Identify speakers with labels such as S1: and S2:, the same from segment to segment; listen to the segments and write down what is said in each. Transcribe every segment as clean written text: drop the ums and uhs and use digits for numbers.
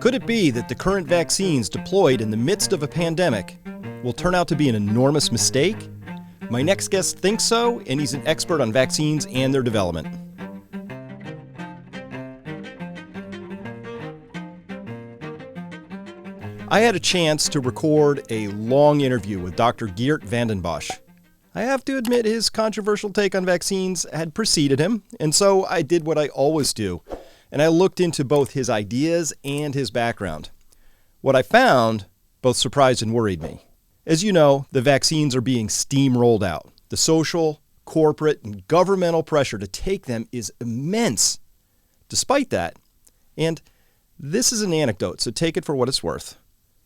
S1: Could it be that the current vaccines deployed in the midst of a pandemic will turn out to be an enormous mistake? My next guest thinks so, and he's an expert on vaccines and their development. I had a chance to record a long interview with Dr. Geert Vanden Bossche. I have to admit his controversial take on vaccines had preceded him, and so I did what I always do, and I looked into both his ideas and his background. What I found both surprised and worried me. As you know, the vaccines are being steamrolled out. The social, corporate, and governmental pressure to take them is immense. Despite that, and this is an anecdote, so take it for what it's worth,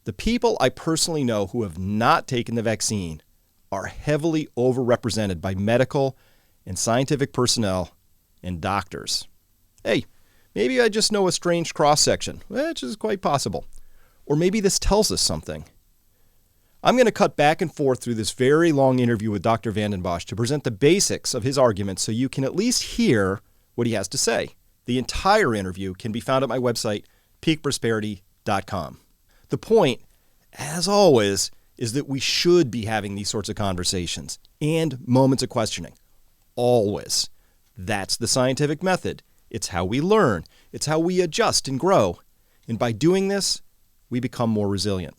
S1: the people I personally know who have not taken the vaccine are heavily overrepresented by medical and scientific personnel and doctors. Hey, maybe I just know a strange cross-section, which is quite possible. Or maybe this tells us something. I'm going to cut back and forth through this very long interview with Dr. Vanden Bossche to present the basics of his argument so you can at least hear what he has to say. The entire interview can be found at my website, peakprosperity.com. The point, as always, is that we should be having these sorts of conversations and moments of questioning. Always. That's the scientific method. It's how we learn. It's how we adjust and grow. And by doing this, we become more resilient.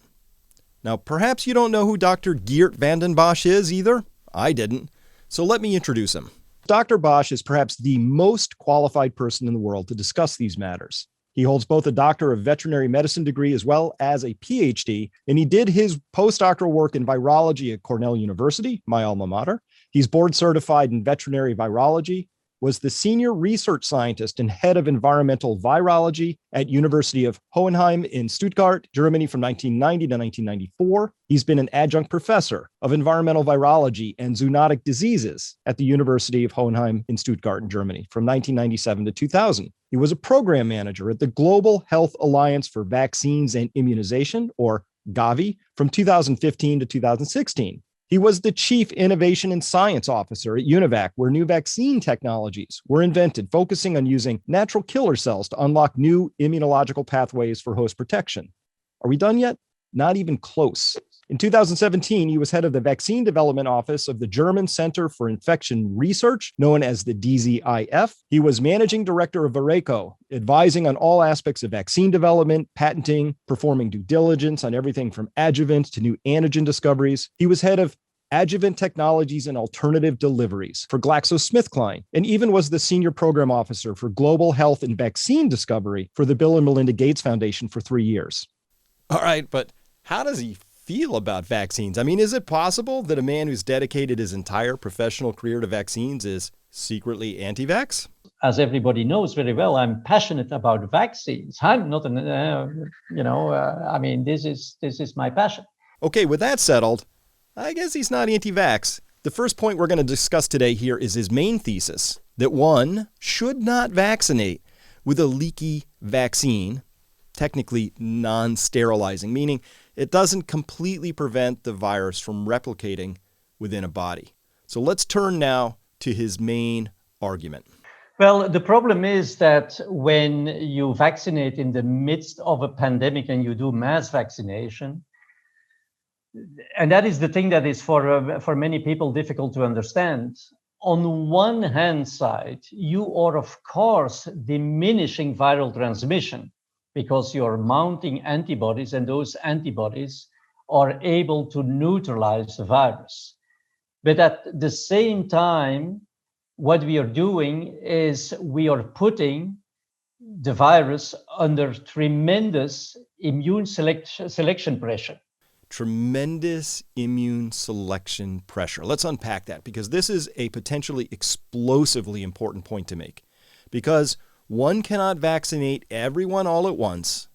S1: Now, perhaps you don't know who Dr. Geert Vanden Bossche is either. I didn't. So let me introduce him. Dr. Bossche is perhaps the most qualified person in the world to discuss these matters. He holds both a Doctor of Veterinary Medicine degree as well as a PhD, and he did his postdoctoral work in virology at Cornell University, my alma mater. He's board certified in veterinary virology, was the senior research scientist and head of environmental virology at University of Hohenheim in Stuttgart, Germany from 1990 to 1994. He's been an adjunct professor of environmental virology and zoonotic diseases at the University of Hohenheim in Stuttgart, Germany from 1997 to 2000. He was a program manager at the Global Health Alliance for Vaccines and Immunization, or Gavi, from 2015 to 2016. He was the Chief Innovation and Science Officer at UNIVAC, where new vaccine technologies were invented, focusing on using natural killer cells to unlock new immunological pathways for host protection. Are we done yet? Not even close. In 2017, he was head of the Vaccine Development Office of the German Center for Infection Research, known as the DZIF. He was managing director of Vareco, advising on all aspects of vaccine development, patenting, performing due diligence on everything from adjuvant to new antigen discoveries. He was head of Adjuvant Technologies and Alternative Deliveries for GlaxoSmithKline, and even was the senior program officer for global health and vaccine discovery for the Bill and Melinda Gates Foundation for 3 years. All right, but how does he feel about vaccines? I mean, is it possible that a man who's dedicated his entire professional career to vaccines is secretly anti-vax?
S2: As everybody knows very well, I'm passionate about vaccines. I'm not this is my passion.
S1: Okay, with that settled, I guess he's not anti-vax. The first point we're going to discuss today here is his main thesis, that one should not vaccinate with a leaky vaccine, technically non-sterilizing, meaning it doesn't completely prevent the virus from replicating within a body. So let's turn now to his main argument.
S2: Well, the problem is that when you vaccinate in the midst of a pandemic and you do mass vaccination, and that is the thing that is for many people difficult to understand. On one hand side, you are of course diminishing viral transmission because you're mounting antibodies, and those antibodies are able to neutralize the virus. But at the same time, what we are doing is we are putting the virus under tremendous immune selection pressure.
S1: Tremendous immune selection pressure. Let's unpack that, because this is a potentially explosively important point to make. Because one cannot vaccinate everyone all at once.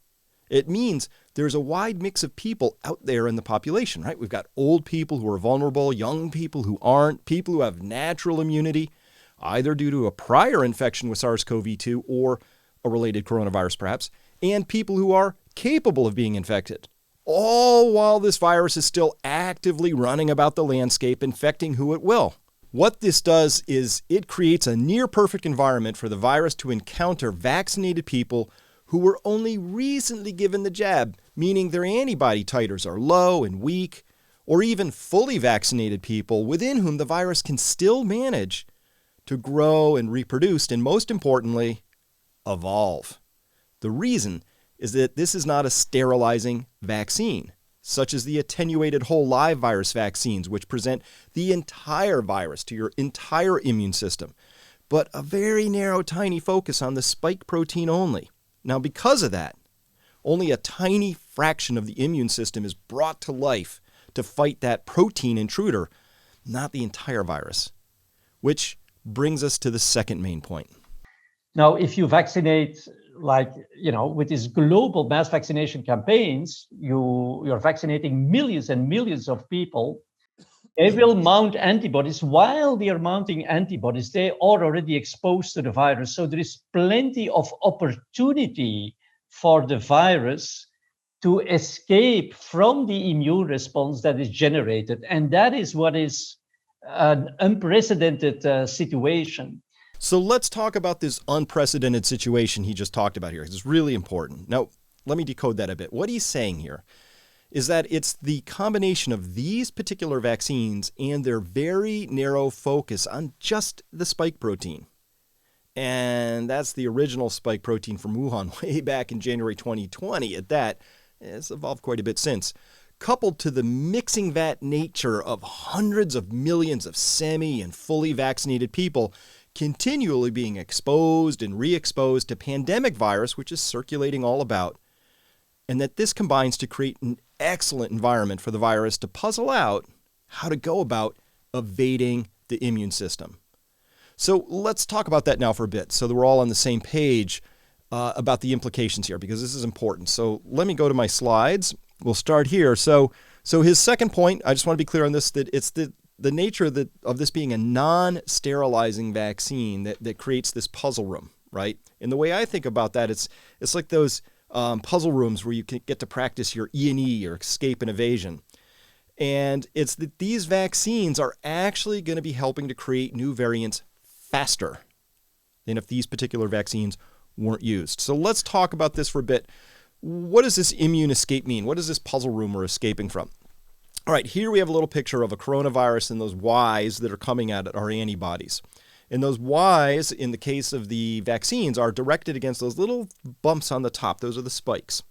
S1: It means there's a wide mix of people out there in the population, right? We've got old people who are vulnerable, young people who aren't, people who have natural immunity, either due to a prior infection with SARS-CoV-2 or a related coronavirus perhaps, and people who are capable of being infected. All while this virus is still actively running about the landscape, infecting who it will. What this does is it creates a near perfect environment for the virus to encounter vaccinated people who who were only recently given the jab, meaning their antibody titers are low and weak, or even fully vaccinated people within whom the virus can still manage to grow and reproduce, and most importantly, evolve. The reason is that this is not a sterilizing vaccine, such as the attenuated whole live virus vaccines, which present the entire virus to your entire immune system, but a very narrow, tiny focus on the spike protein only. Now, because of that, only a tiny fraction of the immune system is brought to life to fight that protein intruder, not the entire virus, which brings us to the second main point.
S2: Now, if you vaccinate, with these global mass vaccination campaigns, you're vaccinating millions and millions of people. They will mount antibodies. While they are mounting antibodies, they are already exposed to the virus. So there is plenty of opportunity for the virus to escape from the immune response that is generated. And that is what is an unprecedented situation.
S1: So let's talk about this unprecedented situation he just talked about here, because it's really important. Now, let me decode that a bit. What he's saying here is that it's the combination of these particular vaccines and their very narrow focus on just the spike protein. And that's the original spike protein from Wuhan way back in January 2020. At that, it's evolved quite a bit since. Coupled to the mixing vat nature of hundreds of millions of semi and fully vaccinated people continually being exposed and re-exposed to pandemic virus, which is circulating all about, and that this combines to create an excellent environment for the virus to puzzle out how to go about evading the immune system. So let's talk about that now for a bit so that we're all on the same page about the implications here, because this is important. So let me go to my slides. We'll start here. So his second point, I just want to be clear on this, that it's the nature of this being a non-sterilizing vaccine that creates this puzzle room, right? And the way I think about that, it's like those puzzle rooms where you can get to practice your E&E, or escape and evasion. And it's that these vaccines are actually going to be helping to create new variants faster than if these particular vaccines weren't used. So let's talk about this for a bit. What does this immune escape mean? What is this puzzle room we're escaping from? All right, here we have a little picture of a coronavirus, and those Ys that are coming at it are antibodies. And those Ys, in the case of the vaccines, are directed against those little bumps on the top. Those are the spikes.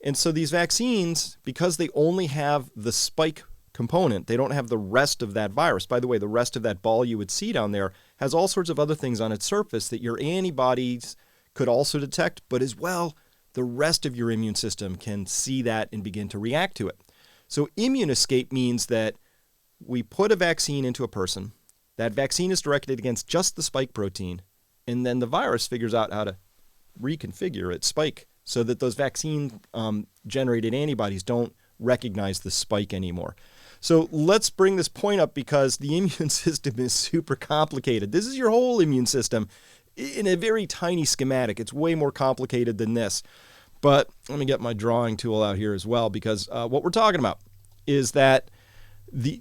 S1: And so these vaccines, because they only have the spike component, they don't have the rest of that virus. By the way, the rest of that ball you would see down there has all sorts of other things on its surface that your antibodies could also detect, but as well, the rest of your immune system can see that and begin to react to it. So immune escape means that we put a vaccine into a person, that vaccine is directed against just the spike protein, and then the virus figures out how to reconfigure its spike so that those vaccine-generated antibodies don't recognize the spike anymore. So let's bring this point up because the immune system is super complicated. This is your whole immune system in a very tiny schematic. It's way more complicated than this. But let me get my drawing tool out here as well, because what we're talking about is that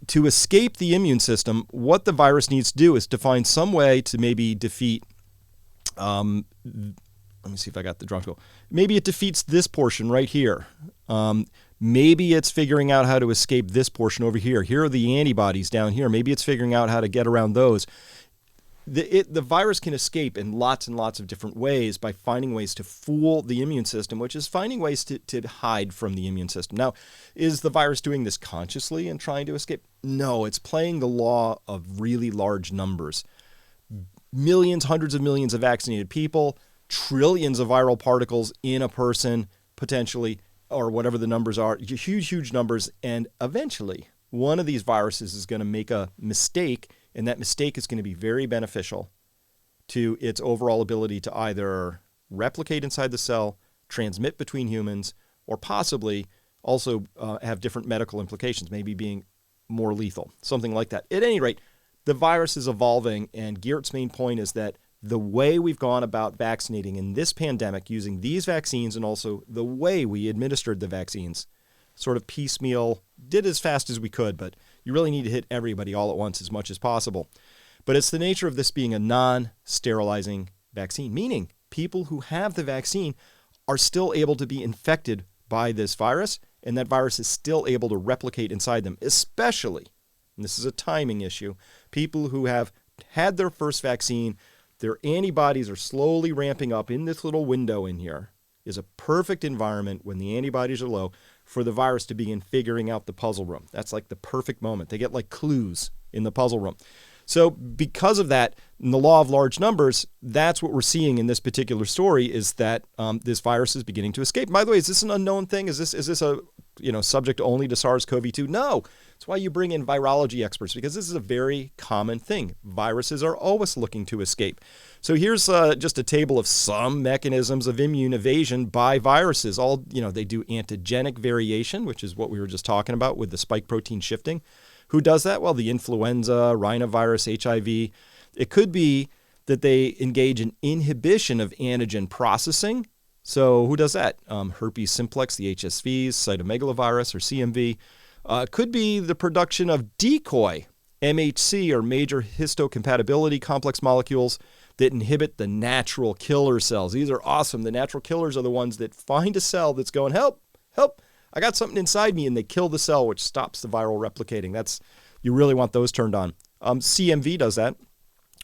S1: to escape the immune system, what the virus needs to do is to find some way to maybe defeat, let me see if I got the drawing tool. Maybe it defeats this portion right here. Maybe it's figuring out how to escape this portion over here. Here are the antibodies down here. Maybe it's figuring out how to get around those. The virus can escape in lots and lots of different ways by finding ways to fool the immune system, which is finding ways to hide from the immune system. Now, is the virus doing this consciously and trying to escape? No, it's playing the law of really large numbers. Millions, hundreds of millions of vaccinated people, trillions of viral particles in a person, potentially, or whatever the numbers are, huge, huge numbers. And eventually, one of these viruses is going to make a mistake, and that mistake is going to be very beneficial to its overall ability to either replicate inside the cell, transmit between humans, or possibly also have different medical implications, maybe being more lethal, something like that. At any rate, the virus is evolving, and Geert's main point is that the way we've gone about vaccinating in this pandemic using these vaccines, and also the way we administered the vaccines, sort of piecemeal, did as fast as we could, but you really need to hit everybody all at once as much as possible. But it's the nature of this being a non-sterilizing vaccine, meaning people who have the vaccine are still able to be infected by this virus, and that virus is still able to replicate inside them, especially, and this is a timing issue, people who have had their first vaccine, their antibodies are slowly ramping up in this little window in here, is a perfect environment when the antibodies are low for the virus to begin figuring out the puzzle room. That's like the perfect moment. They get like clues in the puzzle room. So because of that, in the law of large numbers, that's what we're seeing in this particular story, is that this virus is beginning to escape. By the way, is this an unknown thing? Is this a subject only to SARS-CoV-2? No. That's why you bring in virology experts, because this is a very common thing. Viruses are always looking to escape. So here's just a table of some mechanisms of immune evasion by viruses. They do antigenic variation, which is what we were just talking about with the spike protein shifting. Who does that? Well, the influenza, rhinovirus, HIV. It could be that they engage in inhibition of antigen processing. So who does that? Herpes simplex, the HSVs, cytomegalovirus, or CMV. Could be the production of decoy, MHC, or major histocompatibility complex molecules that inhibit the natural killer cells. These are awesome. The natural killers are the ones that find a cell that's going, help, help. I got something inside me, and they kill the cell, which stops the viral replicating. You really want those turned on. CMV does that.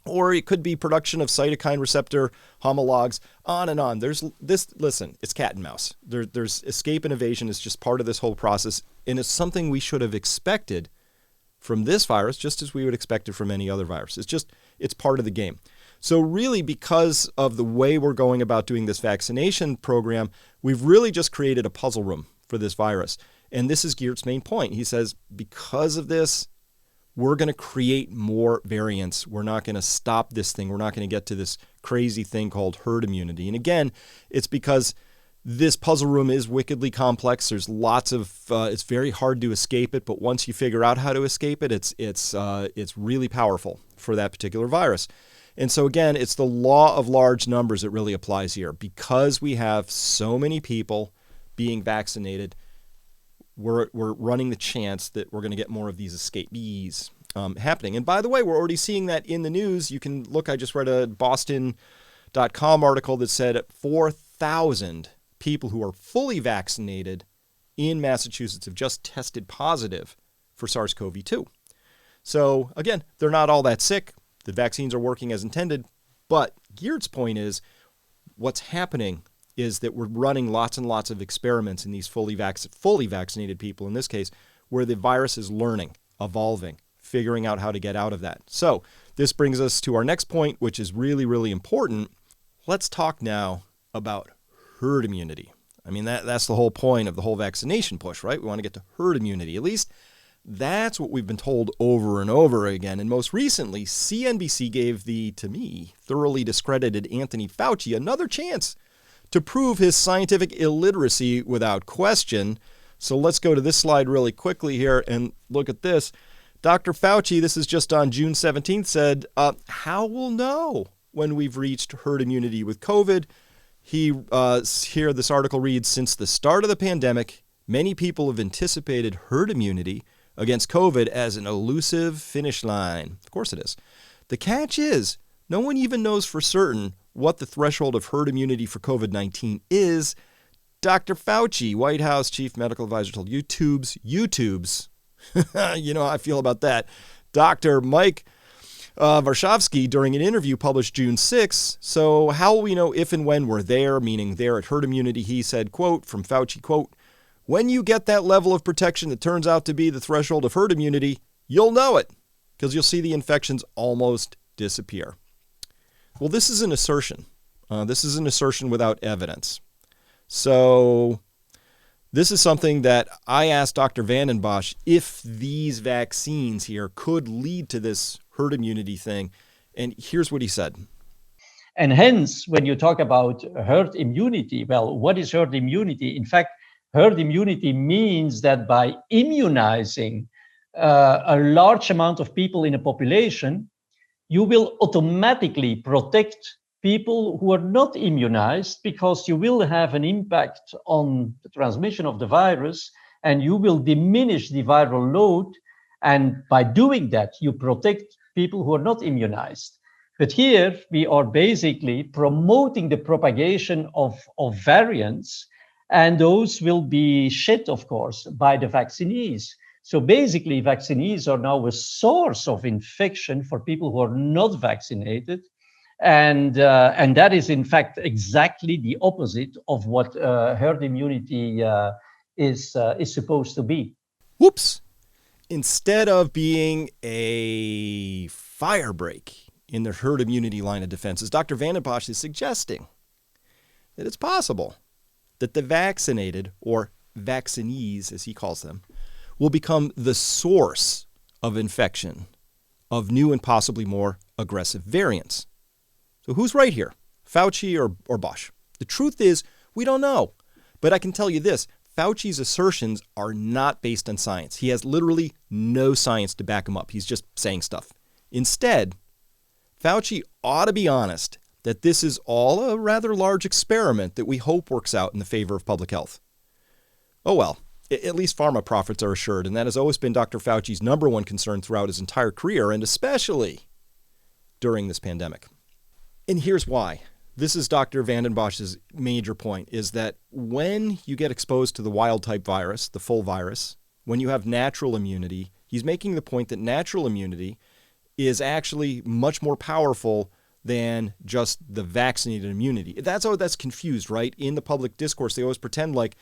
S1: Or it could be production of cytokine receptor homologs, on and on. Listen, it's cat and mouse. There's escape and evasion is just part of this whole process, and it's something we should have expected from this virus, just as we would expect it from any other virus. It's part of the game. So really, because of the way we're going about doing this vaccination program, we've really just created a puzzle room for this virus. And this is Geert's main point. He says, because of this, we're going to create more variants. We're not going to stop this thing. We're not going to get to this crazy thing called herd immunity. And again, it's because this puzzle room is wickedly complex. There's lots of, it's very hard to escape it, but once you figure out how to escape it, it's really powerful for that particular virus. And so again, it's the law of large numbers that really applies here. Because we have so many people being vaccinated, we're running the chance that we're going to get more of these escapees happening. And by the way, we're already seeing that in the news. You can look, I just read a Boston.com article that said 4,000 people who are fully vaccinated in Massachusetts have just tested positive for SARS-CoV-2. So again, they're not all that sick. The vaccines are working as intended. But Geert's point is, what's happening is that we're running lots and lots of experiments in these fully vaccinated people, in this case, where the virus is learning, evolving, figuring out how to get out of that. So this brings us to our next point, which is really, really important. Let's talk now about herd immunity. I mean, that's the whole point of the whole vaccination push, right? We want to get to herd immunity. At least that's what we've been told over and over again. And most recently, CNBC gave the, to me, thoroughly discredited Anthony Fauci another chance to prove his scientific illiteracy without question. So let's go to this slide really quickly here and look at this. Dr. Fauci, this is just on June 17th, said, how we'll know when we've reached herd immunity with COVID. Here this article reads, since the start of the pandemic, many people have anticipated herd immunity against COVID as an elusive finish line. Of course it is. The catch is, no one even knows for certain what the threshold of herd immunity for COVID-19 is. Dr. Fauci, White House chief medical advisor, told YouTube's, you know how I feel about that, Dr. Mike Varshavsky during an interview published June 6. So how will we know if and when we're there, meaning there at herd immunity? He said, quote, from Fauci, quote, when you get that level of protection that turns out to be the threshold of herd immunity, you'll know it because you'll see the infections almost disappear. Well, this is an assertion. This is an assertion without evidence. So this is something that I asked Dr. Vanden Bossche if these vaccines here could lead to this herd immunity thing. And here's what he said.
S2: And hence, when you talk about herd immunity, well, what is herd immunity? In fact, herd immunity means that by immunizing a large amount of people in a population, you will automatically protect people who are not immunized, because you will have an impact on the transmission of the virus and you will diminish the viral load. And by doing that, you protect people who are not immunized. But here we are basically promoting the propagation of variants, and those will be shed, of course, by the vaccinees. So basically, vaccinees are now a source of infection for people who are not vaccinated. And that is, in fact, exactly the opposite of what herd immunity is supposed to be.
S1: Whoops! Instead of being a firebreak in the herd immunity line of defenses, Dr. Vanden Bossche is suggesting that it's possible that the vaccinated, or vaccinees as he calls them, will become the source of infection of new and possibly more aggressive variants. So who's right here, Fauci or Bossche? The truth is, we don't know. But I can tell you this, Fauci's assertions are not based on science. He has literally no science to back him up. He's just saying stuff. Instead, Fauci ought to be honest that this is all a rather large experiment that we hope works out in the favor of public health. Oh well, at least pharma profits are assured, and that has always been Dr. Fauci's number one concern throughout his entire career, and especially during this pandemic. And here's why. This is Dr. Vanden Bosche's major point, is that when you get exposed to the wild-type virus, the full virus, when you have natural immunity, he's making the point that natural immunity is actually much more powerful than just the vaccinated immunity. That's confused, right? In the public discourse, they always pretend like,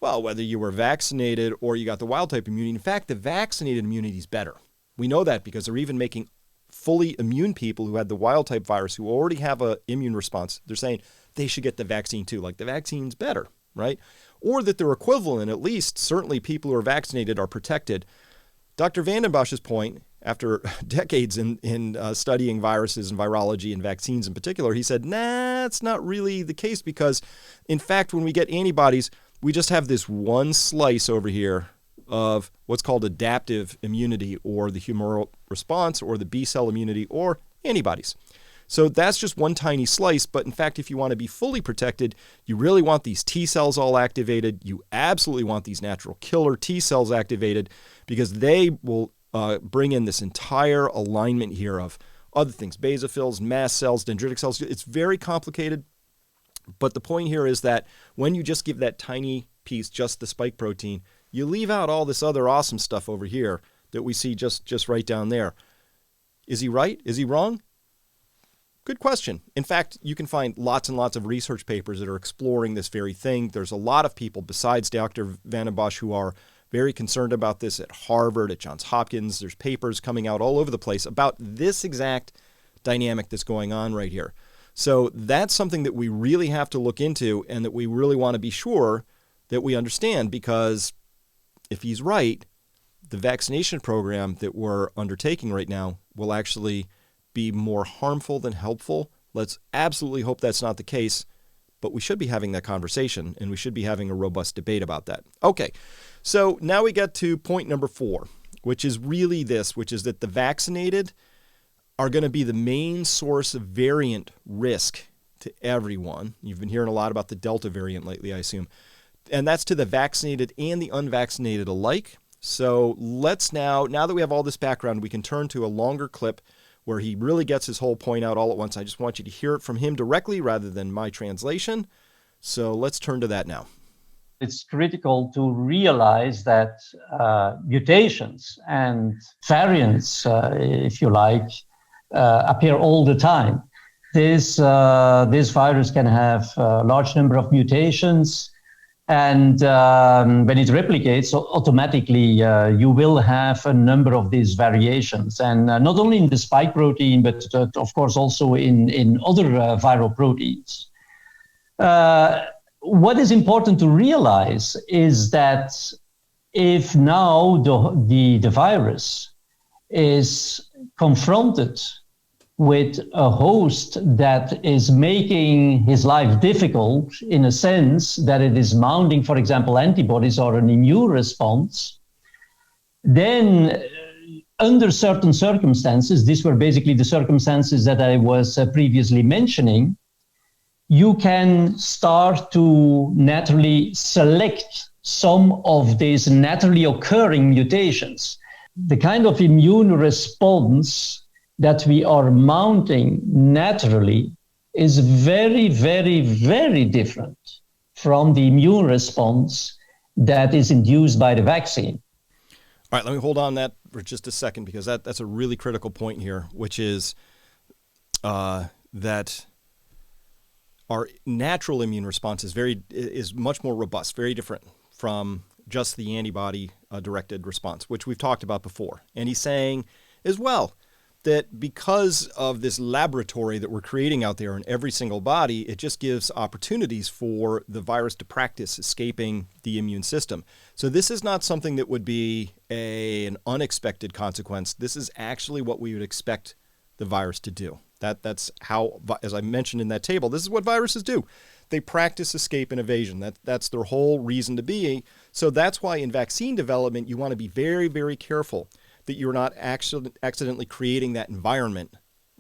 S1: well, whether you were vaccinated or you got the wild-type immunity, in fact, the vaccinated immunity is better. We know that because they're even making fully immune people who had the wild-type virus, who already have an immune response, they're saying they should get the vaccine too, like the vaccine's better, right? Or that they're equivalent, at least certainly people who are vaccinated are protected. Dr. Vanden Bosche's point, after decades in studying viruses and virology and vaccines in particular, he said, nah, it's not really the case because, in fact, when we get antibodies, we just have this one slice over here of what's called adaptive immunity, or the humoral response, or the B-cell immunity, or antibodies. So that's just one tiny slice, but in fact, if you want to be fully protected, you really want these T cells all activated. You absolutely want these natural killer T cells activated, because they will bring in this entire alignment here of other things, basophils, mast cells, dendritic cells. It's very complicated, but the point here is that when you just give that tiny piece, just the spike protein, you leave out all this other awesome stuff over here that we see just right down there. Is he right? Is he wrong? Good question. In fact, you can find lots and lots of research papers that are exploring this very thing. There's a lot of people besides Dr. Vanden Bossche who are very concerned about this at Harvard, at Johns Hopkins. There's papers coming out all over the place about this exact dynamic that's going on right here. So that's something that we really have to look into, and that we really want to be sure that we understand, because if he's right, the vaccination program that we're undertaking right now will actually be more harmful than helpful. Let's absolutely hope that's not the case, but we should be having that conversation, and we should be having a robust debate about that. Okay, so now we get to point number 4, which is really this, which is that the vaccinated are going to be the main source of variant risk to everyone. You've been hearing a lot about the Delta variant lately, I assume. And that's to the vaccinated and the unvaccinated alike. So let's now that we have all this background, we can turn to a longer clip where he really gets his whole point out all at once. I just want you to hear it from him directly rather than my translation. So let's turn to that now.
S2: It's critical to realize that mutations and variants, if you like, appear all the time. This virus can have a large number of mutations. And when it replicates, automatically you will have a number of these variations, and not only in the spike protein, but of course also in other viral proteins. What is important to realize is that if now the virus is confronted with a host that is making his life difficult, in a sense that it is mounting, for example, antibodies or an immune response, then under certain circumstances, these were basically the circumstances that I was previously mentioning, you can start to naturally select some of these naturally occurring mutations. The kind of immune response that we are mounting naturally is very, very, very different from the immune response that is induced by the vaccine.
S1: All right, let me hold on that for just a second, because that's a really critical point here, which is that our natural immune response is much more robust, very different from just the antibody directed response, which we've talked about before. And he's saying as well that because of this laboratory that we're creating out there in every single body, it just gives opportunities for the virus to practice escaping the immune system. So this is not something that would be an unexpected consequence. This is actually what we would expect the virus to do. That's how, as I mentioned in that table, this is what viruses do. They practice escape and evasion. That's their whole reason to be. So that's why in vaccine development, you want to be very, very careful that you're not accidentally creating that environment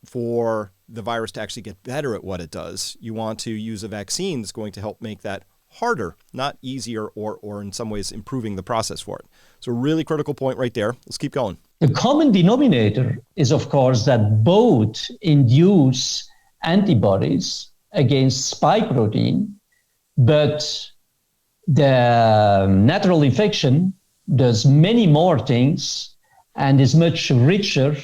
S1: for the virus to actually get better at what it does. You want to use a vaccine that's going to help make that harder, not easier, or in some ways improving the process for it. So a really critical point right there. Let's keep going.
S2: The common denominator is, of course, that both induce antibodies against spike protein, but the natural infection does many more things and is much richer.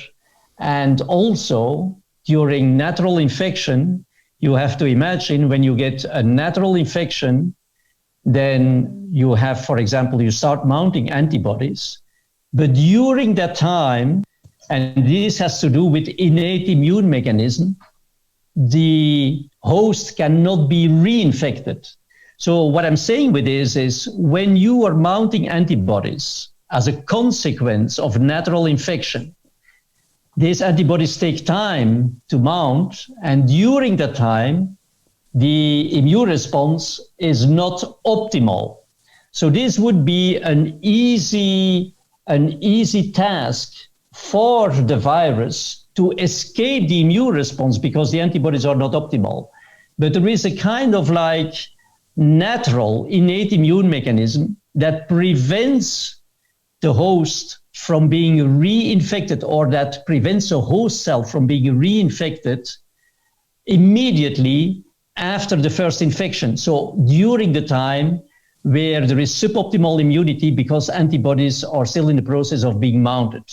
S2: And also, during natural infection, you have to imagine when you get a natural infection, then you have, for example, you start mounting antibodies. But during that time, and this has to do with innate immune mechanism, the host cannot be reinfected. So what I'm saying with this is when you are mounting antibodies as a consequence of natural infection, these antibodies take time to mount, and during that time, the immune response is not optimal. So this would be an easy task for the virus to escape the immune response because the antibodies are not optimal. But there is a kind of like natural innate immune mechanism that prevents the host from being reinfected, or that prevents a host cell from being reinfected immediately after the first infection. So during the time where there is suboptimal immunity because antibodies are still in the process of being mounted.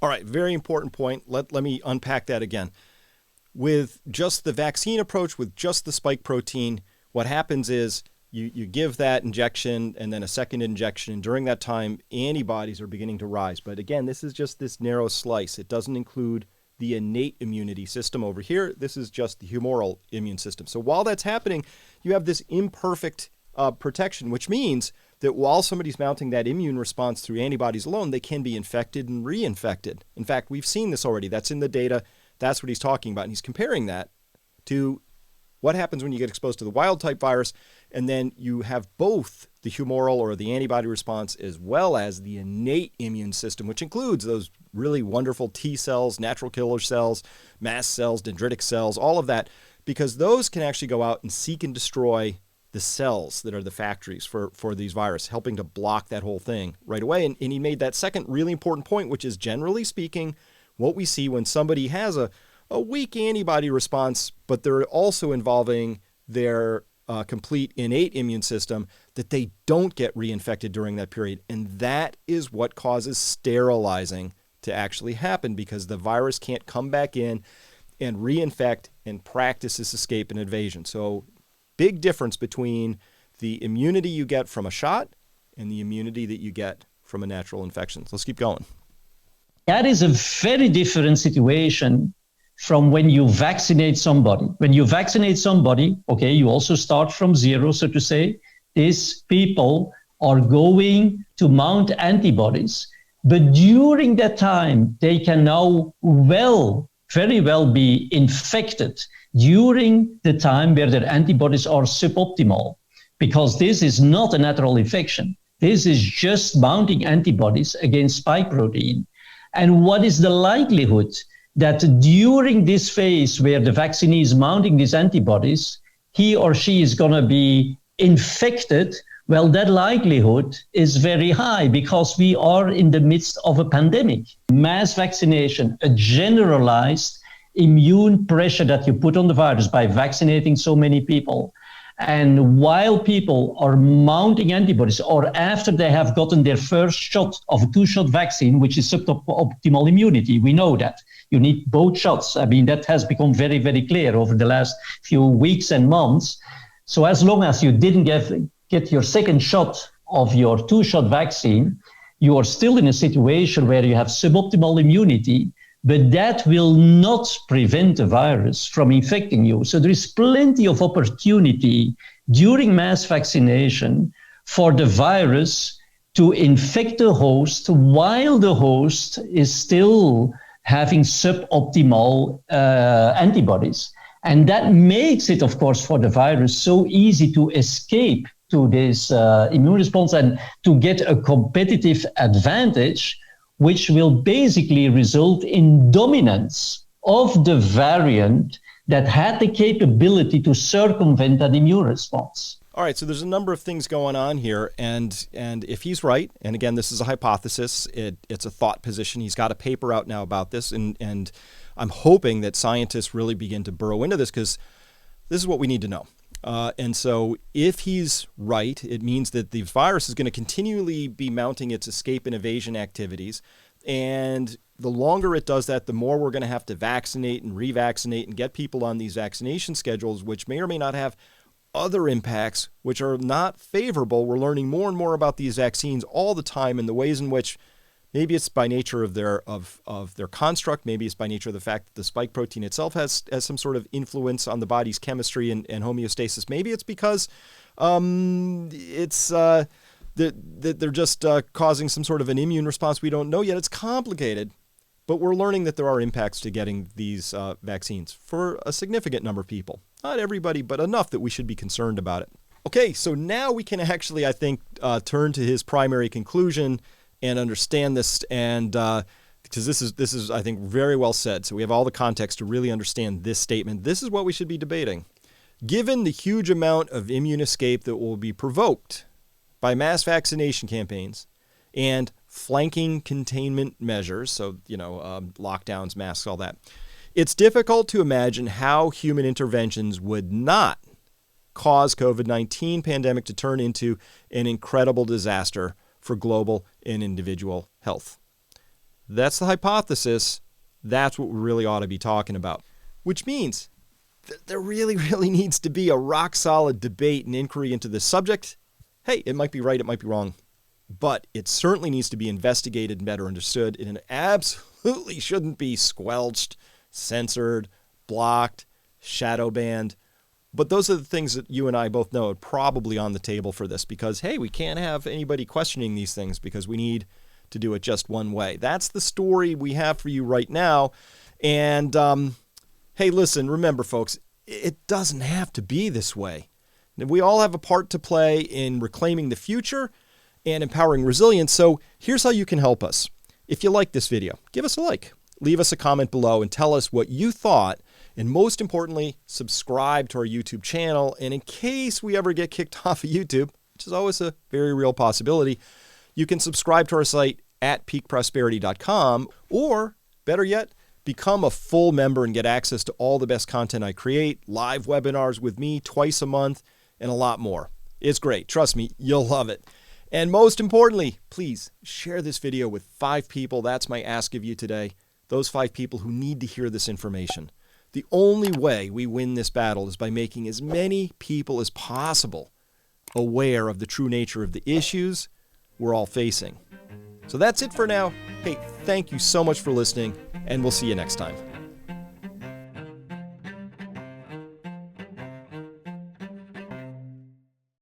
S1: All right, very important point. Let me unpack that again. With just the vaccine approach, with just the spike protein, what happens is you give that injection and then a second injection, and during that time, antibodies are beginning to rise. But again, this is just this narrow slice. It doesn't include the innate immunity system over here. This is just the humoral immune system. So while that's happening, you have this imperfect protection, which means that while somebody's mounting that immune response through antibodies alone, they can be infected and reinfected. In fact, we've seen this already. That's in the data. That's what he's talking about. And he's comparing that to what happens when you get exposed to the wild type virus, and then you have both the humoral or the antibody response as well as the innate immune system, which includes those really wonderful T cells, natural killer cells, mast cells, dendritic cells, all of that, because those can actually go out and seek and destroy the cells that are the factories for these viruses, helping to block that whole thing right away. And he made that second really important point, which is generally speaking, what we see when somebody has a weak antibody response, but they're also involving their complete innate immune system, that they don't get reinfected during that period. And that is what causes sterilizing to actually happen, because the virus can't come back in and reinfect and practice this escape and evasion. So big difference between the immunity you get from a shot and the immunity that you get from a natural infection. So let's keep going.
S2: That is a very different situation from when you vaccinate somebody. When you vaccinate somebody, okay, you also start from zero, so to say. These people are going to mount antibodies, but during that time, they can now very well be infected during the time where their antibodies are suboptimal, because this is not a natural infection. This is just mounting antibodies against spike protein. And what is the likelihood that during this phase where the vaccinee is mounting these antibodies, he or she is going to be infected Well, that likelihood is very high because we are in the midst of a pandemic. Mass vaccination, a generalized immune pressure that you put on the virus by vaccinating so many people. And while people are mounting antibodies, or after they have gotten their first shot of a 2-shot vaccine, which is suboptimal immunity, we know that. You need both shots. I mean, that has become very, very clear over the last few weeks and months. So as long as you didn't get your second shot of your 2-shot vaccine, you are still in a situation where you have suboptimal immunity, but that will not prevent the virus from infecting you. So there is plenty of opportunity during mass vaccination for the virus to infect the host while the host is still having suboptimal antibodies. And that makes it, of course, for the virus so easy to escape to this immune response and to get a competitive advantage, which will basically result in dominance of the variant that had the capability to circumvent an immune response.
S1: All right, so there's a number of things going on here, and if he's right, and again, this is a hypothesis, it's a thought position. He's got a paper out now about this, and I'm hoping that scientists really begin to burrow into this, because this is what we need to know. And so if he's right, it means that the virus is going to continually be mounting its escape and evasion activities. And the longer it does that, the more we're going to have to vaccinate and revaccinate and get people on these vaccination schedules, which may or may not have other impacts, which are not favorable. We're learning more and more about these vaccines all the time, and the ways in which maybe it's by nature of their construct. Maybe it's by nature of the fact that the spike protein itself has some sort of influence on the body's chemistry and homeostasis. Maybe it's because that they're just causing some sort of an immune response. We don't know yet. It's complicated, but we're learning that there are impacts to getting these vaccines for a significant number of people. Not everybody, but enough that we should be concerned about it. Okay, so now we can actually, I think, turn to his primary conclusion and understand this, and because this is, I think, very well said. So we have all the context to really understand this statement. This is what we should be debating. Given the huge amount of immune escape that will be provoked by mass vaccination campaigns and flanking containment measures, so, lockdowns, masks, all that, it's difficult to imagine how human interventions would not cause COVID-19 pandemic to turn into an incredible disaster for global and individual health. That's the hypothesis. That's what we really ought to be talking about, which means that there really, really needs to be a rock-solid debate and inquiry into this subject. Hey, it might be right, it might be wrong, but it certainly needs to be investigated and better understood, and it absolutely shouldn't be squelched, censored, blocked, shadow banned. But those are the things that you and I both know are probably on the table for this, because, hey, we can't have anybody questioning these things because we need to do it just one way. That's the story we have for you right now. And, hey, listen, remember, folks, it doesn't have to be this way. We all have a part to play in reclaiming the future and empowering resilience. So here's how you can help us. If you like this video, give us a like. Leave us a comment below and tell us what you thought. And most importantly, subscribe to our YouTube channel. And in case we ever get kicked off of YouTube, which is always a very real possibility, you can subscribe to our site at peakprosperity.com, or better yet, become a full member and get access to all the best content I create, live webinars with me twice a month, and a lot more. It's great. Trust me, you'll love it. And most importantly, please share this video with 5 people. That's my ask of you today. Those 5 people who need to hear this information. The only way we win this battle is by making as many people as possible aware of the true nature of the issues we're all facing. So that's it for now. Hey, thank you so much for listening, and we'll see you next time.